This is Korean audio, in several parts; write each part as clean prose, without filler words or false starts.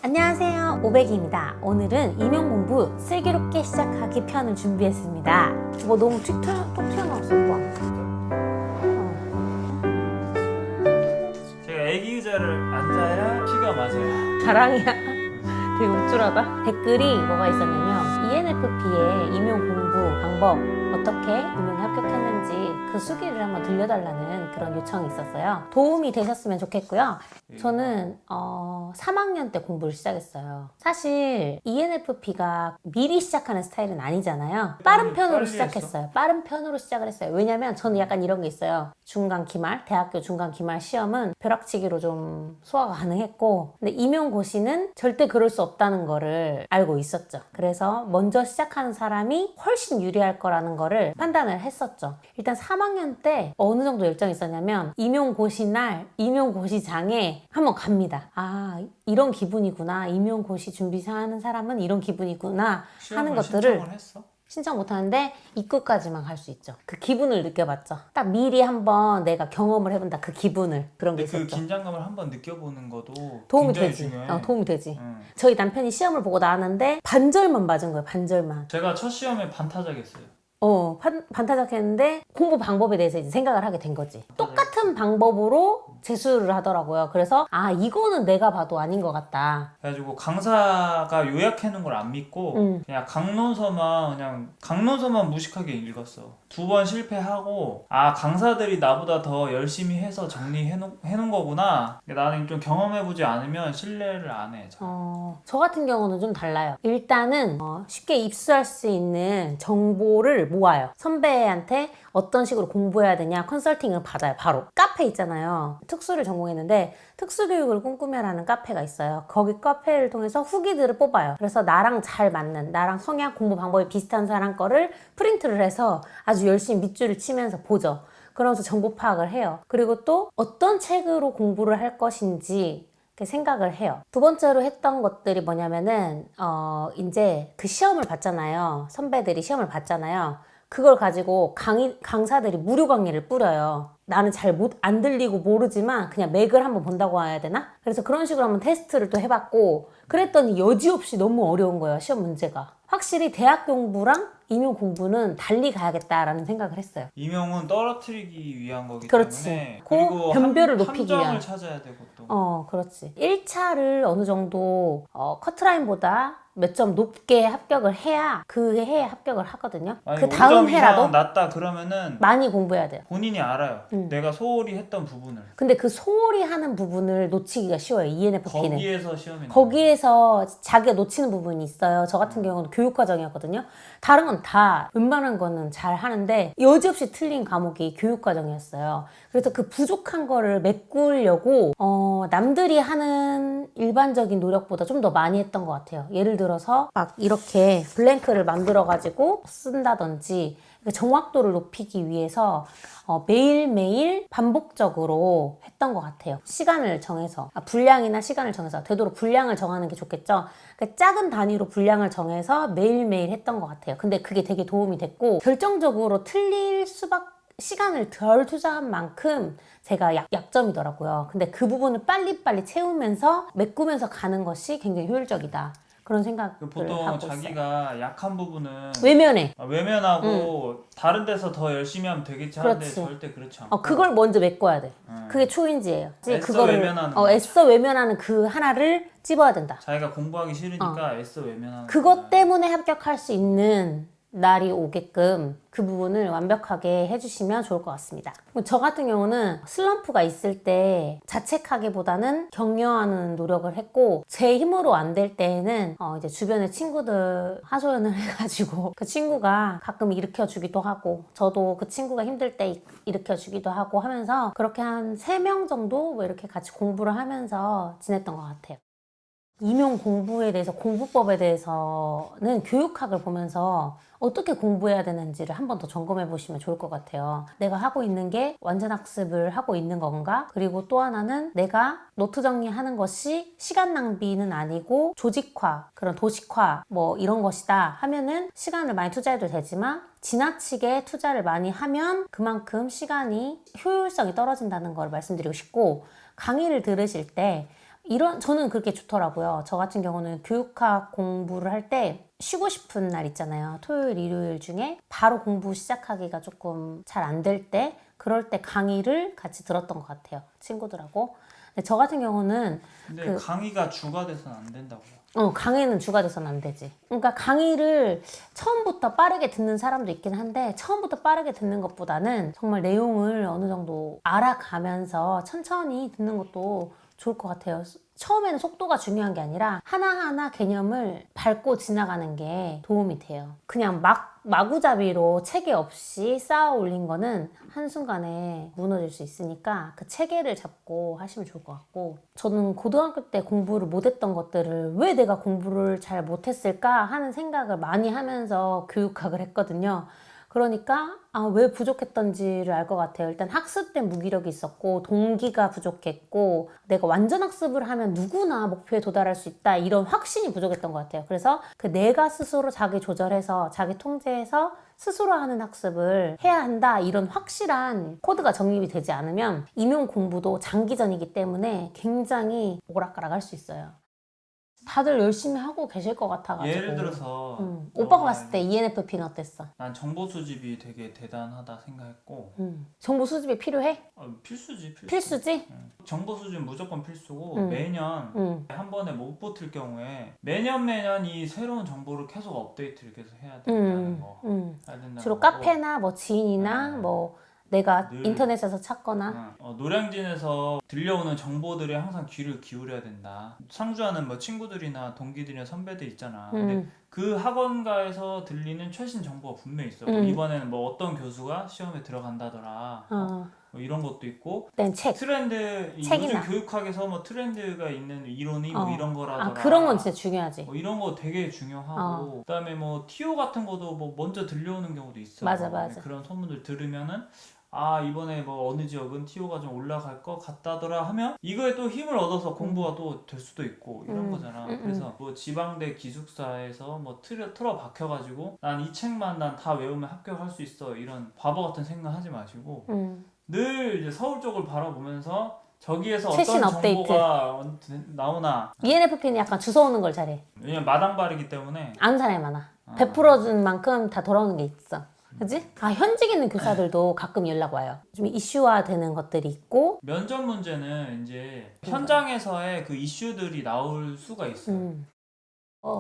안녕하세요, 오백이입니다. 오늘은 임용공부 슬기롭게 시작하기 편을 준비했습니다. 뭐 너무 톡 튀어나왔어. 뭐. 제가 애기 의자를 앉아야 키가 맞아요. 자랑이야. 되게 우쭐하다. 댓글이 뭐가 있었냐면 ENFP의 임용공부 방법, 어떻게 임용에 합격했는지 그 수기를 한번 들려달라는 그런 요청이 있었어요. 도움이 되셨으면 좋겠고요. 저는 3학년 때 공부를 시작했어요. 사실 ENFP가 미리 시작하는 스타일은 아니잖아요. 빠른 편으로 시작했어요. 빠른 편으로 시작을 했어요. 왜냐면 저는 약간 이런 게 있어요. 중간 기말, 대학교 중간 기말 시험은 벼락치기로 좀 소화가 가능했고, 근데 임용고시는 절대 그럴 수 없다는 거를 알고 있었죠. 그래서 먼저 시작하는 사람이 훨씬 유리할 거라는 거를 판단을 했었죠. 일단 3학년 때 어느 정도 열정이 있었냐면 임용고시 날, 임용고시장에 한번 갑니다. 아, 이런 기분이구나. 임용고시 준비하는 사람은 이런 기분이구나 하는 것들을 신청을 했어? 신청 못하는데 입구까지만 갈 수 있죠. 그 기분을 느껴봤죠. 딱 미리 한번 내가 경험을 해본다. 그 기분을. 그런 게 근데 있었죠. 그 긴장감을 한번 느껴보는 것도 도움이 굉장히 되지. 중요해. 도움이 되지. 응. 저희 남편이 시험을 보고 나왔는데 반절만 맞은 거예요. 반절만. 제가 첫 시험에 반타작했어요. 반타작했는데 공부 방법에 대해서 이제 생각을 하게 된 거지. 똑같은 방법으로 재수를 하더라고요. 그래서 이거는 내가 봐도 아닌 것 같다. 그래가지고 강사가 요약해놓은 걸 안 믿고 그냥 강론서만 무식하게 읽었어. 2번 실패하고 강사들이 나보다 더 열심히 해서 정리해놓은 거구나. 나는 좀 경험해보지 않으면 신뢰를 안 해. 저 같은 경우는 좀 달라요. 일단은 쉽게 입수할 수 있는 정보를 모아요. 선배한테 어떤 식으로 공부해야 되냐 컨설팅을 받아요. 바로 카페 있잖아요. 특수를 전공했는데 특수교육을 꿈꾸며라는 카페가 있어요. 거기 카페를 통해서 후기들을 뽑아요. 그래서 나랑 잘 맞는, 나랑 성향 공부 방법이 비슷한 사람 거를 프린트를 해서 아주 열심히 밑줄을 치면서 보죠. 그러면서 정보 파악을 해요. 그리고 또 어떤 책으로 공부를 할 것인지 생각을 해요. 두 번째로 했던 것들이 뭐냐면은 이제 그 시험을 봤잖아요. 선배들이 시험을 봤잖아요. 그걸 가지고 강사들이 무료 강의를 뿌려요. 나는 잘 안 들리고 모르지만 그냥 맥을 한번 본다고 해야 되나? 그래서 그런 식으로 한번 테스트를 또 해봤고, 그랬더니 여지없이 너무 어려운 거예요, 시험 문제가. 확실히 대학 공부랑 임용 공부는 달리 가야겠다라는 생각을 했어요. 임용은 떨어뜨리기 위한 거기 그렇지. 때문에 그 변별을 높이기 위한. 함정을 찾아야 되고 또. 그렇지. 1차를 어느 정도 커트라인보다 몇 점 높게 합격을 해야 그 해에 합격을 하거든요. 아니, 그 다음 5점 해라도 이상 낮다 그러면은 많이 공부해야 돼요. 본인이 알아요. 내가 소홀히 했던 부분을. 근데 그 소홀히 하는 부분을 놓치기가 쉬워요, ENFP는. 거기에서 시험이 거기에서 자기가 놓치는 부분이 있어요. 저 같은 경우는 교육과정이었거든요. 다른 건 다 웬만한 거는 잘 하는데 여지없이 틀린 과목이 교육과정이었어요. 그래서 그 부족한 거를 메꾸려고 남들이 하는 일반적인 노력보다 좀 더 많이 했던 것 같아요. 예를 들어서 막 이렇게 블랭크를 만들어가지고 쓴다든지 정확도를 높이기 위해서 매일매일 반복적으로 했던 것 같아요. 시간을 정해서, 분량이나 시간을 정해서, 되도록 분량을 정하는 게 좋겠죠. 그러니까 작은 단위로 분량을 정해서 매일매일 했던 것 같아요. 근데 그게 되게 도움이 됐고, 결정적으로 시간을 덜 투자한 만큼 제가 약점이더라고요. 근데 그 부분을 빨리빨리 채우면서 메꾸면서 가는 것이 굉장히 효율적이다. 그런 생각을 보통 하고 자기가 있어요. 약한 부분은 외면해. 외면하고 다른 데서 더 열심히 하면 되겠지 하는데 그렇지. 절대 그렇지 않고 그걸 먼저 메꿔야 돼. 그게 초인지예요. 애써 외면하는 애써 외면하는 그 하나를 찝어야 된다. 자기가 공부하기 싫으니까 애써 외면하는 그것 거야. 때문에 합격할 수 있는 날이 오게끔 그 부분을 완벽하게 해주시면 좋을 것 같습니다. 저 같은 경우는 슬럼프가 있을 때 자책하기보다는 격려하는 노력을 했고, 제 힘으로 안 될 때에는 이제 주변의 친구들 하소연을 해가지고 그 친구가 가끔 일으켜주기도 하고, 저도 그 친구가 힘들 때 일으켜주기도 하고 하면서 그렇게 한 3명 정도 뭐 이렇게 같이 공부를 하면서 지냈던 것 같아요. 임용 공부에 대해서, 공부법에 대해서는 교육학을 보면서 어떻게 공부해야 되는지를 한 번 더 점검해 보시면 좋을 것 같아요. 내가 하고 있는 게 완전 학습을 하고 있는 건가? 그리고 또 하나는 내가 노트 정리하는 것이 시간 낭비는 아니고 조직화, 그런 도식화 뭐 이런 것이다 하면은 시간을 많이 투자해도 되지만, 지나치게 투자를 많이 하면 그만큼 시간이 효율성이 떨어진다는 걸 말씀드리고 싶고, 강의를 들으실 때 저는 그렇게 좋더라고요. 저 같은 경우는 교육학 공부를 할 때 쉬고 싶은 날 있잖아요. 토요일, 일요일 중에 바로 공부 시작하기가 조금 잘 안 될 때, 그럴 때 강의를 같이 들었던 것 같아요. 친구들하고. 근데 저 같은 경우는 근데 강의가 주가 돼서는 안 된다고요. 강의는 주가 돼서는 안 되지. 그러니까 강의를 처음부터 빠르게 듣는 사람도 있긴 한데, 처음부터 빠르게 듣는 것보다는 정말 내용을 어느 정도 알아가면서 천천히 듣는 것도 좋을 것 같아요. 처음에는 속도가 중요한 게 아니라 하나하나 개념을 밟고 지나가는 게 도움이 돼요. 그냥 마구잡이로 체계 없이 쌓아 올린 거는 한순간에 무너질 수 있으니까 그 체계를 잡고 하시면 좋을 것 같고, 저는 고등학교 때 공부를 못했던 것들을 왜 내가 공부를 잘 못했을까 하는 생각을 많이 하면서 교육학을 했거든요. 그러니까 왜 부족했던지를 알 것 같아요. 일단 학습된 무기력이 있었고, 동기가 부족했고, 내가 완전 학습을 하면 누구나 목표에 도달할 수 있다, 이런 확신이 부족했던 것 같아요. 그래서 내가 스스로 자기 조절해서 자기 통제해서 스스로 하는 학습을 해야 한다, 이런 확실한 코드가 정립이 되지 않으면 임용 공부도 장기전이기 때문에 굉장히 오락가락 할 수 있어요. 다들 열심히 하고 계실 것 같아가지고. 예를 들어서 오빠가 봤을 때 ENFP는 어땠어? 난 정보 수집이 되게 대단하다 생각했고. 정보 수집이 필요해? 필수지. 필수지? 정보 수집 무조건 필수고, 응. 매년 한 번에 못 버틸 경우에 매년 이 새로운 정보를 계속 업데이트를 계속 해야 된다는 거. 해야 된다는 주로 거고. 카페나 뭐 지인이나 뭐 내가 늘 인터넷에서 찾거나. 노량진에서 들려오는 정보들에 항상 귀를 기울여야 된다. 상주하는 뭐 친구들이나 동기들이나 선배들 있잖아. 근데 그 학원가에서 들리는 최신 정보가 분명히 있어. 뭐 이번에는 뭐 어떤 교수가 시험에 들어간다더라. 뭐 이런 것도 있고. 땐 책. 트렌드, 책이나. 요즘 교육학에서 뭐 트렌드가 있는 이론이 뭐 이런 거라더라. 그런 건 진짜 중요하지. 뭐 이런 거 되게 중요하고. 그다음에 뭐 TO 같은 것도 뭐 먼저 들려오는 경우도 있어. 맞아. 그런 소문들 들으면은 이번에 뭐 어느 지역은 TO가 좀 올라갈 것 같다더라 하면 이거에 또 힘을 얻어서 공부가 또 될 수도 있고 이런 거잖아. 그래서 뭐 지방대 기숙사에서 뭐 틀어 박혀가지고 난 이 책만 난 다 외우면 합격할 수 있어, 이런 바보 같은 생각 하지 마시고 늘 이제 서울 쪽을 바라보면서 저기에서 최신 어떤 업데이트. 정보가 나오나. ENFP는 약간 주워오는 걸 잘해. 왜냐면 마당발이기 때문에. 아는 사람이 많아. 베풀어준 만큼 다 돌아오는 게 있어. 그치? 현직 있는 교사들도 가끔 연락 와요. 좀 이슈화 되는 것들이 있고. 면접 문제는 이제 현장에서의 그 이슈들이 나올 수가 있어.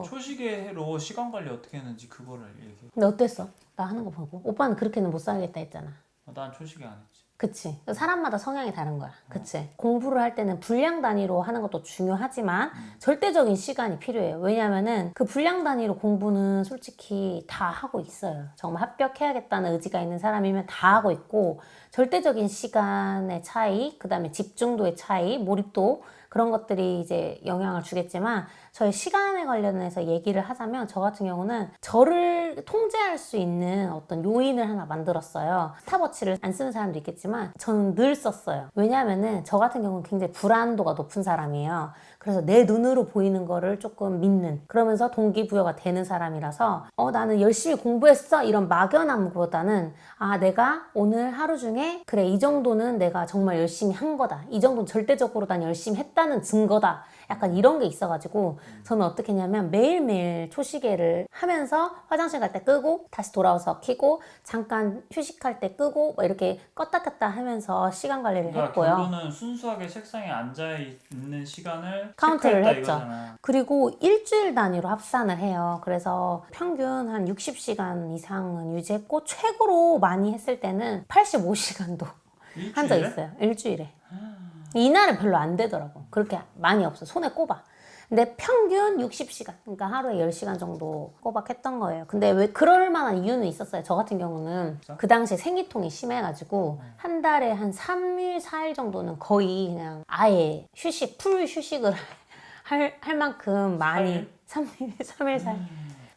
초시계로 시간 관리 어떻게 했는지 그거를 얘기해. 근데 어땠어? 나 하는 거 보고. 오빠는 그렇게는 못 살겠다 했잖아. 난 초시계 안 했지. 그치. 사람마다 성향이 다른 거야. 그치. 공부를 할 때는 분량 단위로 하는 것도 중요하지만 절대적인 시간이 필요해요. 왜냐면은 그 분량 단위로 공부는 솔직히 다 하고 있어요. 정말 합격해야겠다는 의지가 있는 사람이면 다 하고 있고, 절대적인 시간의 차이, 그 다음에 집중도의 차이, 몰입도, 그런 것들이 이제 영향을 주겠지만, 저희 시간에 관련해서 얘기를 하자면 저 같은 경우는 저를 통제할 수 있는 어떤 요인을 하나 만들었어요. 스탑워치를 안 쓰는 사람도 있겠지만 저는 늘 썼어요. 왜냐하면은 저 같은 경우는 굉장히 불안도가 높은 사람이에요. 그래서 내 눈으로 보이는 거를 조금 믿는, 그러면서 동기부여가 되는 사람이라서 나는 열심히 공부했어, 이런 막연함보다는 내가 오늘 하루 중에 그래, 이 정도는 내가 정말 열심히 한 거다, 이 정도는 절대적으로 난 열심히 했다는 증거다, 약간 이런 게 있어가지고 저는 어떻게 했냐면 매일매일 초시계를 하면서 화장실 갈 때 끄고 다시 돌아와서 켜고 잠깐 휴식할 때 끄고 뭐 이렇게 껐다 켰다 하면서 시간 관리를 했고요. 결론은 순수하게 책상에 앉아 있는 시간을 카운트를 체크했다 했죠. 이거잖아. 그리고 일주일 단위로 합산을 해요. 그래서 평균 한 60시간 이상은 유지했고, 최고로 많이 했을 때는 85시간도 한 적 있어요. 일주일에. 이날은 별로 안 되더라고. 그렇게 많이 없어. 손에 꼽아. 근데 평균 60시간, 그러니까 하루에 10시간 정도 꼬박 했던 거예요. 근데 왜 그럴 만한 이유는 있었어요. 저 같은 경우는 그 당시에 생리통이 심해가지고 한 달에 한 3일, 4일 정도는 거의 그냥 아예 풀 휴식을 할 만큼 많이 3일, 4일.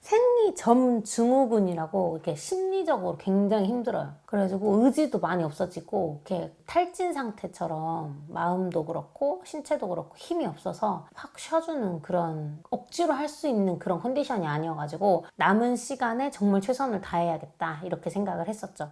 생리점 증후군이라고 이렇게 심리적으로 굉장히 힘들어요. 그래가지고 의지도 많이 없어지고 이렇게 탈진 상태처럼 마음도 그렇고 신체도 그렇고 힘이 없어서 확 쉬어주는 그런, 억지로 할 수 있는 그런 컨디션이 아니어가지고 남은 시간에 정말 최선을 다해야겠다 이렇게 생각을 했었죠.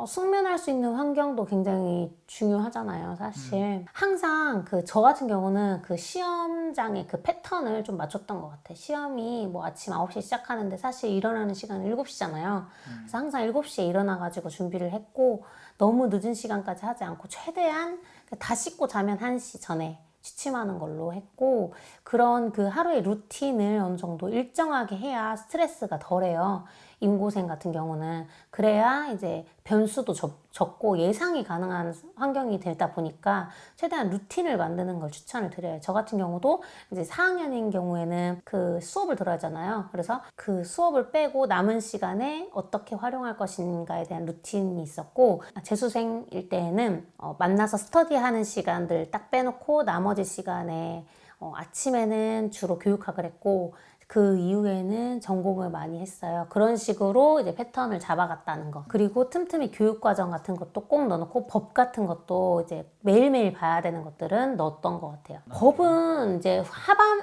숙면할 수 있는 환경도 굉장히 중요하잖아요, 사실. 항상 저 같은 경우는 그 시험장의 그 패턴을 좀 맞췄던 것 같아. 시험이 뭐 아침 9시 시작하는데 사실 일어나는 시간은 7시잖아요. 그래서 항상 7시에 일어나가지고 준비를 했고, 너무 늦은 시간까지 하지 않고 최대한 다 씻고 자면 1시 전에 취침하는 걸로 했고, 그런 그 하루의 루틴을 어느 정도 일정하게 해야 스트레스가 덜해요. 임고생 같은 경우는. 그래야 이제 변수도 적고 예상이 가능한 환경이 되다 보니까 최대한 루틴을 만드는 걸 추천을 드려요. 저 같은 경우도 이제 4학년인 경우에는 그 수업을 들어야 하잖아요. 그래서 그 수업을 빼고 남은 시간에 어떻게 활용할 것인가에 대한 루틴이 있었고, 재수생일 때에는 만나서 스터디하는 시간들 딱 빼놓고 나머지 시간에 아침에는 주로 교육학을 했고, 그 이후에는 전공을 많이 했어요. 그런 식으로 이제 패턴을 잡아갔다는 거. 그리고 틈틈이 교육과정 같은 것도 꼭 넣어놓고, 법 같은 것도 이제 매일매일 봐야 되는 것들은 넣었던 것 같아요. 법은 이제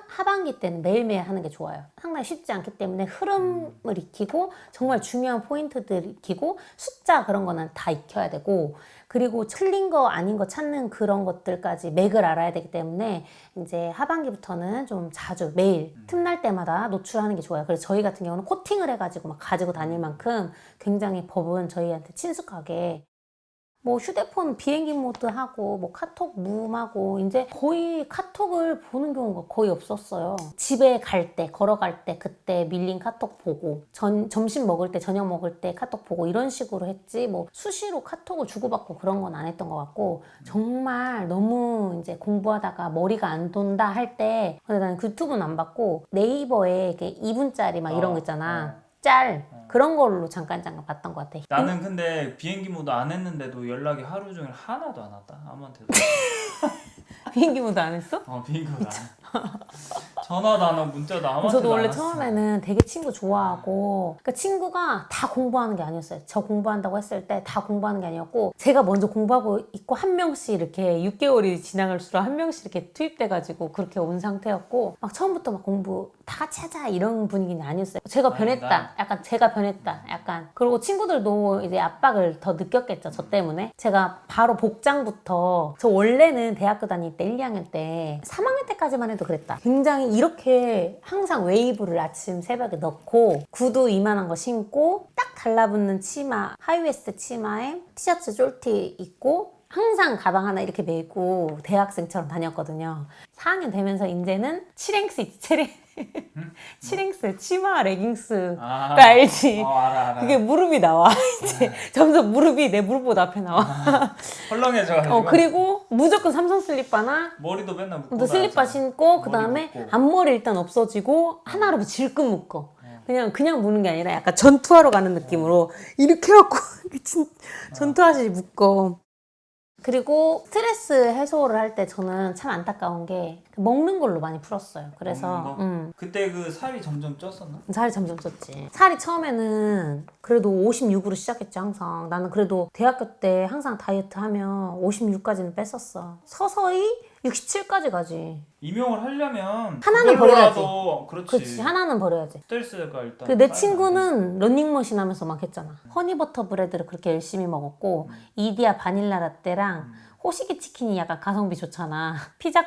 하반기 때는 매일매일 하는 게 좋아요. 상당히 쉽지 않기 때문에 흐름을 익히고, 정말 중요한 포인트들 익히고, 숫자 그런 거는 다 익혀야 되고, 그리고 틀린 거 아닌 거 찾는 그런 것들까지 맥을 알아야 되기 때문에 이제 하반기부터는 좀 자주 매일 틈날 때마다 노출하는 게 좋아요. 그래서 저희 같은 경우는 코팅을 해가지고 막 가지고 다닐 만큼 굉장히 법은 저희한테 친숙하게, 뭐 휴대폰 비행기 모드 하고 뭐 카톡 무음하고 이제 거의 카톡을 보는 경우가 거의 없었어요. 집에 갈 때, 걸어갈 때 그때 밀린 카톡 보고, 점심 먹을 때, 저녁 먹을 때 카톡 보고 이런 식으로 했지, 뭐 수시로 카톡을 주고받고 그런 건 안 했던 것 같고, 정말 너무 이제 공부하다가 머리가 안 돈다 할 때, 근데 나는 유튜브는 안 봤고 네이버에 이렇게 2분짜리 막 이런 거 있잖아. 짤 그런 걸로 잠깐 봤던 것 같아. 나는 근데 비행기 모드 안 했는데도 연락이 하루 종일 하나도 안 왔다. 아무한테도. 비행기 모드 안 했어? 비행기 모드 안 해. 전화도 안 하고 문자도 아무한테도 저도 원래 안 왔어. 처음에는 되게 친구 좋아하고, 그러니까 친구가 다 공부하는 게 아니었어요. 저 공부한다고 했을 때 다 공부하는 게 아니었고, 제가 먼저 공부하고 있고 한 명씩 이렇게 6개월이 지나갈수록 한 명씩 이렇게 투입돼가지고 그렇게 온 상태였고, 막 처음부터 막 공부 다 같이 하자 이런 분위기는 아니었어요. 제가 변했다. 약간 제가 변했다. 약간. 그리고 친구들도 이제 압박을 더 느꼈겠죠. 저 때문에. 제가 바로 복장부터, 저 원래는 대학교 다닐 때 1, 2학년 때 3학년 때까지만 해도 그랬다. 굉장히 이렇게 항상 웨이브를 아침 새벽에 넣고, 구두 이만한 거 신고 딱 달라붙는 치마, 하이웨스트 치마에 티셔츠 쫄티 입고 항상 가방 하나 이렇게 메고 대학생처럼 다녔거든요. 4학년 되면서 이제는 7행스 있지? 7행스 치마 레깅스 알지? 알아. 그게 무릎이 나와. 이제 점점 무릎이 내 무릎보다 앞에 나와. 헐렁해져가지고. 그리고 무조건 삼성 슬리퍼나 머리도 맨날 묶고 또 슬리퍼 다녔잖아. 신고, 그 머리 다음에 묶고. 앞머리 일단 없어지고 하나로 질끈 묶어. 그냥 무는 게 아니라 약간 전투하러 가는 느낌으로 이렇게 해갖고 전투하듯이 묶어. 그리고 스트레스 해소를 할 때 저는 참 안타까운 게 먹는 걸로 많이 풀었어요. 그래서 그때 그 살이 점점 쪘었나? 살이 점점 쪘지. 살이 처음에는 그래도 56으로 시작했지, 항상. 나는 그래도 대학교 때 항상 다이어트 하면 56까지는 뺐었어. 서서히 67까지 가지. 임용을 하려면 하나는 그걸로라도 버려야지. 그렇지. 그렇지, 하나는 버려야지. 스트레스가 일단. 내 쌓이면 안 친구는 러닝머신 하면서 막 했잖아. 허니버터 브레드를 그렇게 열심히 먹었고, 이디야 바닐라 라떼랑 호시기 치킨이 약간 가성비 좋잖아. 피자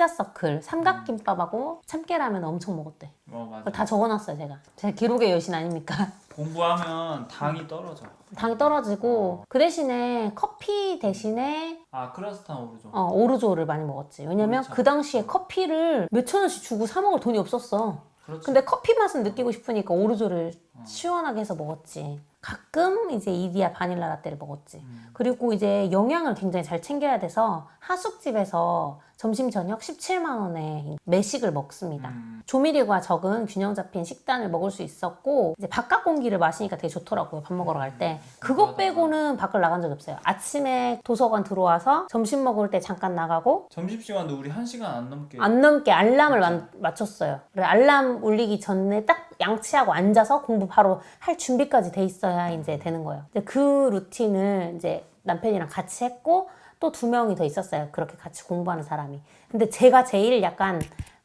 서클, 삼각김밥하고 참깨라면 엄청 먹었대. 맞아. 그걸 다 적어놨어요, 제가 기록의 여신 아닙니까? 공부하면 당이 떨어져. 당이 떨어지고, 그 대신에 커피 대신에 크라스탄 오르죠. 오르조를 많이 먹었지. 왜냐면 그렇죠. 그 당시에 커피를 몇천 원씩 주고 사 먹을 돈이 없었어. 그렇지. 근데 커피 맛은 느끼고 싶으니까 오르조를 시원하게 해서 먹었지. 가끔 이제 이디야 바닐라 라떼를 먹었지. 그리고 이제 영양을 굉장히 잘 챙겨야 돼서 하숙집에서 점심 저녁 17만 원에 매식을 먹습니다. 조미료가 적은 균형 잡힌 식단을 먹을 수 있었고, 이제 바깥 공기를 마시니까 되게 좋더라고요, 밥 먹으러 갈 때. 그것 빼고는 밖을 나간 적이 없어요. 아침에 도서관 들어와서 점심 먹을 때 잠깐 나가고, 점심시간도 우리 1시간 안 넘게. 안 넘게 알람을 맞췄어요. 그래, 알람 울리기 전에 딱 양치하고 앉아서 공부 바로 할 준비까지 돼 있어야 이제 되는 거예요. 이제 그 루틴을 이제 남편이랑 같이 했고, 또 2명이 더 있었어요. 그렇게 같이 공부하는 사람이. 근데 제가 제일 약간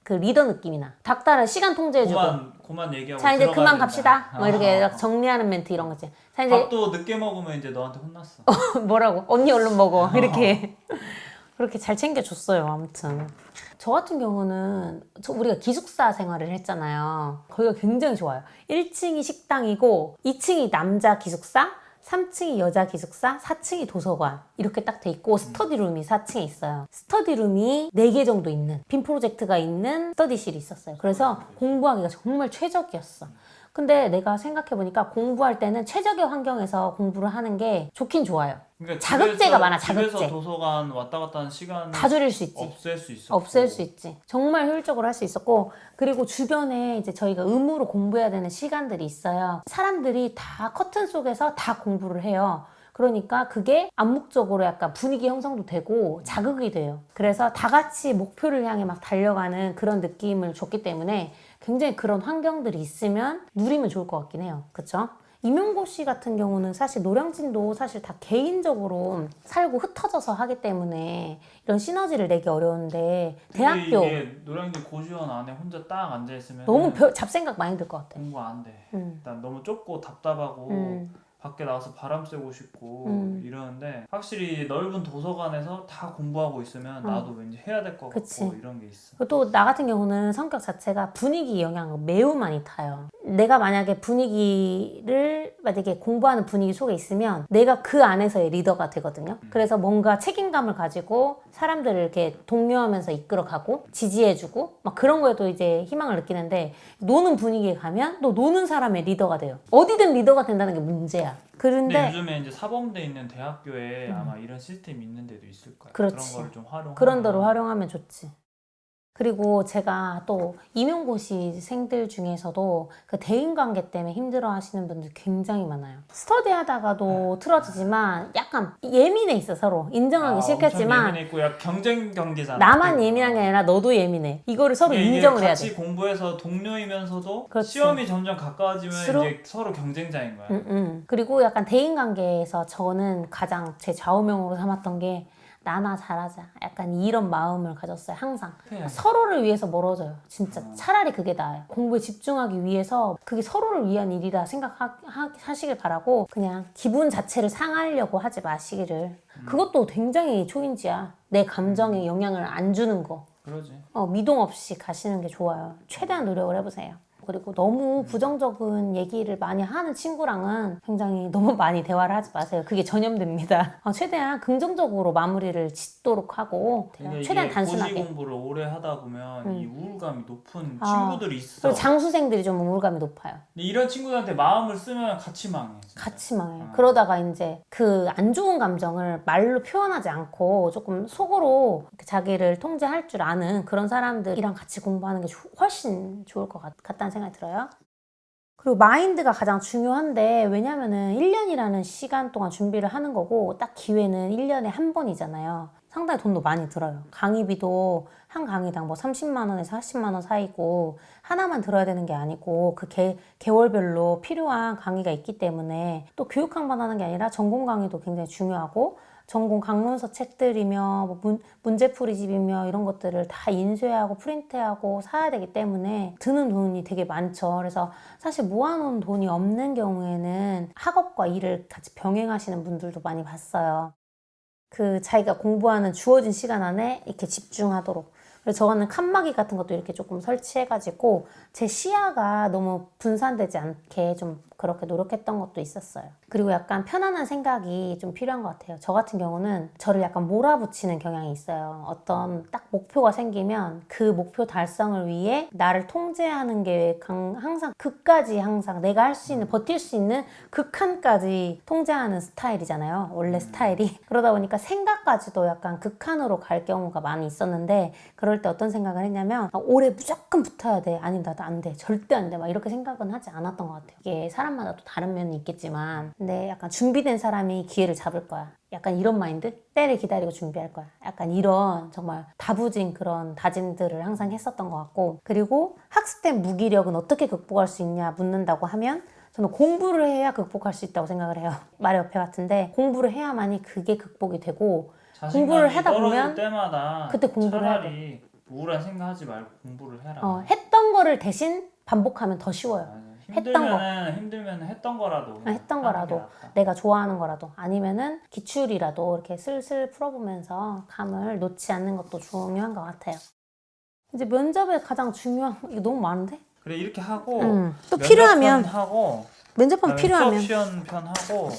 그 리더 느낌이 나. 닥달을 시간 통제해주고. 그만 얘기하고 자 이제 들어가야 그만 된다. 갑시다. 뭐 이렇게 정리하는 멘트 이런 거지. 자 이제 밥도 늦게 먹으면 이제 너한테 혼났어. 뭐라고? 언니 얼른 먹어. 이렇게 그렇게 잘 챙겨줬어요. 아무튼 저 같은 경우는 우리가 기숙사 생활을 했잖아요. 거기가 굉장히 좋아요. 1층이 식당이고 2층이 남자 기숙사, 3층이 여자 기숙사, 4층이 도서관 이렇게 딱 돼 있고 스터디룸이 4층에 있어요. 스터디룸이 4개 정도 있는 빔 프로젝트가 있는 스터디실이 있었어요. 그래서 공부하기가 정말 최적이었어. 근데 내가 생각해보니까 공부할 때는 최적의 환경에서 공부를 하는 게 좋긴 좋아요. 그러니까 자극제가 많아, 집에서 자극제. 도서관 왔다 갔다 하는 시간 다 줄일 수 있지. 없앨 수 있어. 없앨 수 있지. 정말 효율적으로 할 수 있었고, 그리고 주변에 이제 저희가 의무로 공부해야 되는 시간들이 있어요. 사람들이 다 커튼 속에서 다 공부를 해요. 그러니까 그게 암묵적으로 약간 분위기 형성도 되고 자극이 돼요. 그래서 다 같이 목표를 향해 막 달려가는 그런 느낌을 줬기 때문에 굉장히 그런 환경들이 있으면 누리면 좋을 것 같긴 해요. 그쵸? 임용고시 같은 경우는 사실 노량진도 사실 다 개인적으로 살고 흩어져서 하기 때문에 이런 시너지를 내기 어려운데 대학교 이게 노량진 고시원 안에 혼자 딱 앉아 있으면 너무 잡생각 많이 들 것 같아. 공부 안 돼. 일단 너무 좁고 답답하고 밖에 나가서 바람 쐬고 싶고 이러는데 확실히 넓은 도서관에서 다 공부하고 있으면 나도 왠지 해야 될 것 같고 이런 게 있어. 또 나 같은 경우는 성격 자체가 분위기 영향을 매우 많이 타요. 내가 만약에 분위기를 만약에 공부하는 분위기 속에 있으면 내가 그 안에서의 리더가 되거든요. 그래서 뭔가 책임감을 가지고 사람들을 이렇게 독려하면서 이끌어가고 지지해주고 막 그런 거에도 이제 희망을 느끼는데 노는 분위기에 가면 또 노는 사람의 리더가 돼요. 어디든 리더가 된다는 게 문제야. 근데 요즘에 이제 사범대 있는 대학교에 아마 이런 시스템이 있는 데도 있을 거야. 그렇지. 그런 거를 좀 활용하면. 그런 데로 활용하면 좋지. 그리고 제가 또 임용고시생들 중에서도 그 대인관계 때문에 힘들어 하시는 분들 굉장히 많아요. 스터디 하다가도 틀어지지만 약간 예민해 있어 서로. 인정하기 싫겠지만 엄청 예민했고 약 경쟁 경기잖아. 나만 예민한 게 아니라 너도 예민해. 이거를 서로 이게 인정을 해야 같이 돼. 공부해서 동료이면서도 그렇지. 시험이 점점 가까워지면 이제 서로 경쟁자인 거야. 그리고 약간 대인관계에서 저는 가장 제 좌우명으로 삼았던 게 나나 잘하자. 약간 이런 마음을 가졌어요. 항상. 서로를 위해서 멀어져요. 진짜 차라리 그게 나아요. 공부에 집중하기 위해서 그게 서로를 위한 일이라 생각하시길 바라고 그냥 기분 자체를 상하려고 하지 마시기를. 그것도 굉장히 초인지야. 내 감정에 영향을 안 주는 거. 그러지. 미동 없이 가시는 게 좋아요. 최대한 노력을 해보세요. 그리고 너무 부정적인 얘기를 많이 하는 친구랑은 굉장히 너무 많이 대화를 하지 마세요. 그게 전염됩니다. 최대한 긍정적으로 마무리를 짓도록 하고 최대한 단순하게. 고시 공부를 오래 하다 보면 이 우울감이 높은 친구들이 있어. 그리고 장수생들이 좀 우울감이 높아요. 근데 이런 친구들한테 마음을 쓰면 같이 망해. 진짜. 같이 망해요. 그러다가 이제 그 안 좋은 감정을 말로 표현하지 않고 조금 속으로 자기를 통제할 줄 아는 그런 사람들이랑 같이 공부하는 게 훨씬 좋을 것 같다는 생각이 들어요. 그리고 마인드가 가장 중요한데 왜냐면은 1년이라는 시간 동안 준비를 하는 거고 딱 기회는 1년에 한 번이잖아요. 상당히 돈도 많이 들어요. 강의비도 한 강의당 뭐 30만 원에서 40만 원 사이고 하나만 들어야 되는 게 아니고 그 개월별로 필요한 강의가 있기 때문에 또 교육학만 하는 게 아니라 전공 강의도 굉장히 중요하고 전공 강론서 책들이며 뭐 문제풀이집이며 이런 것들을 다 인쇄하고 프린트하고 사야 되기 때문에 드는 돈이 되게 많죠. 그래서 사실 모아놓은 돈이 없는 경우에는 학업과 일을 같이 병행하시는 분들도 많이 봤어요. 그 자기가 공부하는 주어진 시간 안에 이렇게 집중하도록. 그래서 저는 칸막이 같은 것도 이렇게 조금 설치해가지고 제 시야가 너무 분산되지 않게 좀 그렇게 노력했던 것도 있었어요. 그리고 약간 편안한 생각이 좀 필요한 것 같아요. 저 같은 경우는 저를 약간 몰아붙이는 경향이 있어요. 어떤 딱 목표가 생기면 그 목표 달성을 위해 나를 통제하는 게 항상 극까지 항상 내가 할 수 있는 버틸 수 있는 극한까지 통제하는 스타일이잖아요. 원래 스타일이. 그러다 보니까 생각까지도 약간 극한으로 갈 경우가 많이 있었는데 그럴 때 어떤 생각을 했냐면 올해 무조건 붙어야 돼. 아니 나도 안 돼. 절대 안 돼. 막 이렇게 생각은 하지 않았던 것 같아요. 이게 사람마다 또 다른 면이 있겠지만 근데 약간 준비된 사람이 기회를 잡을 거야. 약간 이런 마인드? 때를 기다리고 준비할 거야. 약간 이런 정말 다부진 그런 다짐들을 항상 했었던 것 같고 그리고 학습된 무기력은 어떻게 극복할 수 있냐 묻는다고 하면 저는 공부를 해야 극복할 수 있다고 생각을 해요. 말의 옆에 같은데 공부를 해야만이 그게 극복이 되고 공부를 하다 보면 때마다 그때 공부를 해야 차라리 우울한 생각하지 말고 공부를 해라. 했던 거를 대신 반복하면 더 쉬워요. 맞아. 힘들면 했던 거라도 했던 거라도 내가 좋아하는 거라도 아니면은 기출이라도 이렇게 슬슬 풀어보면서 감을 놓지 않는 것도 중요한 것 같아요. 이제 면접에 가장 중요한 이거 너무 많은데? 그래 이렇게 하고 또 필요하면 하고 면접하면 필요하면 수업 시연편 하고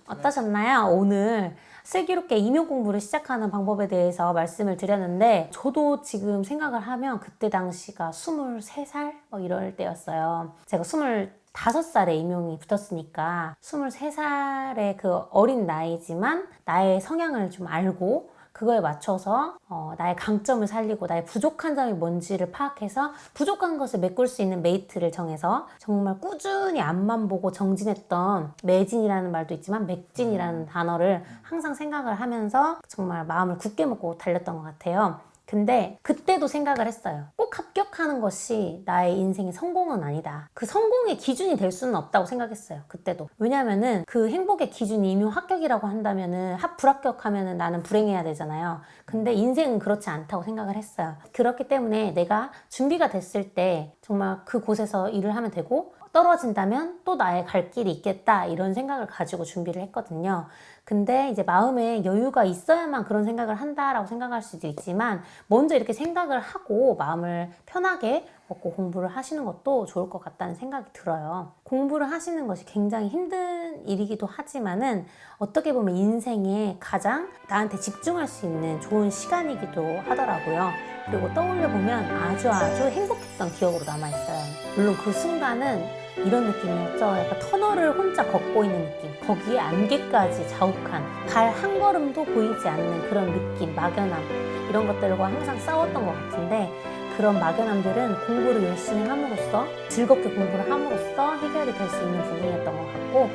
어떠셨나요? 오늘 슬기롭게 임용 공부를 시작하는 방법에 대해서 말씀을 드렸는데 저도 지금 생각을 하면 그때 당시가 23살 이럴 때였어요. 제가 25살에 임용이 붙었으니까 23살의 그 어린 나이지만 나의 성향을 좀 알고 그거에 맞춰서 나의 강점을 살리고 나의 부족한 점이 뭔지를 파악해서 부족한 것을 메꿀 수 있는 메이트를 정해서 정말 꾸준히 앞만 보고 정진했던 매진이라는 말도 있지만 맥진이라는 단어를 항상 생각을 하면서 정말 마음을 굳게 먹고 달렸던 것 같아요. 근데 그때도 생각을 했어요. 꼭 합격하는 것이 나의 인생의 성공은 아니다. 그 성공의 기준이 될 수는 없다고 생각했어요. 그때도. 왜냐면은 그 행복의 기준이 임용 합격이라고 한다면은 불합격하면은 나는 불행해야 되잖아요. 근데 인생은 그렇지 않다고 생각을 했어요. 그렇기 때문에 내가 준비가 됐을 때 정말 그곳에서 일을 하면 되고 떨어진다면 또 나의 갈 길이 있겠다 이런 생각을 가지고 준비를 했거든요. 근데 이제 마음에 여유가 있어야만 그런 생각을 한다라고 생각할 수도 있지만 먼저 이렇게 생각을 하고 마음을 편하게 먹고 공부를 하시는 것도 좋을 것 같다는 생각이 들어요. 공부를 하시는 것이 굉장히 힘든 일이기도 하지만은 어떻게 보면 인생에 가장 나한테 집중할 수 있는 좋은 시간이기도 하더라고요. 그리고 떠올려보면 아주 행복했던 기억으로 남아있어요. 물론 그 순간은 이런 느낌이었죠. 약간 터널을 혼자 걷고 있는 느낌. 거기에 안개까지 자욱한 발 한 걸음도 보이지 않는 그런 느낌, 막연함 이런 것들과 항상 싸웠던 것 같은데 그런 막연함들은 공부를 열심히 함으로써 즐겁게 공부를 함으로써 해결이 될 수 있는 부분이었던 것 같고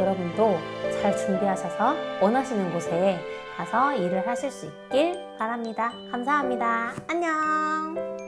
여러분도 잘 준비하셔서 원하시는 곳에 가서 일을 하실 수 있길 바랍니다. 감사합니다. 안녕.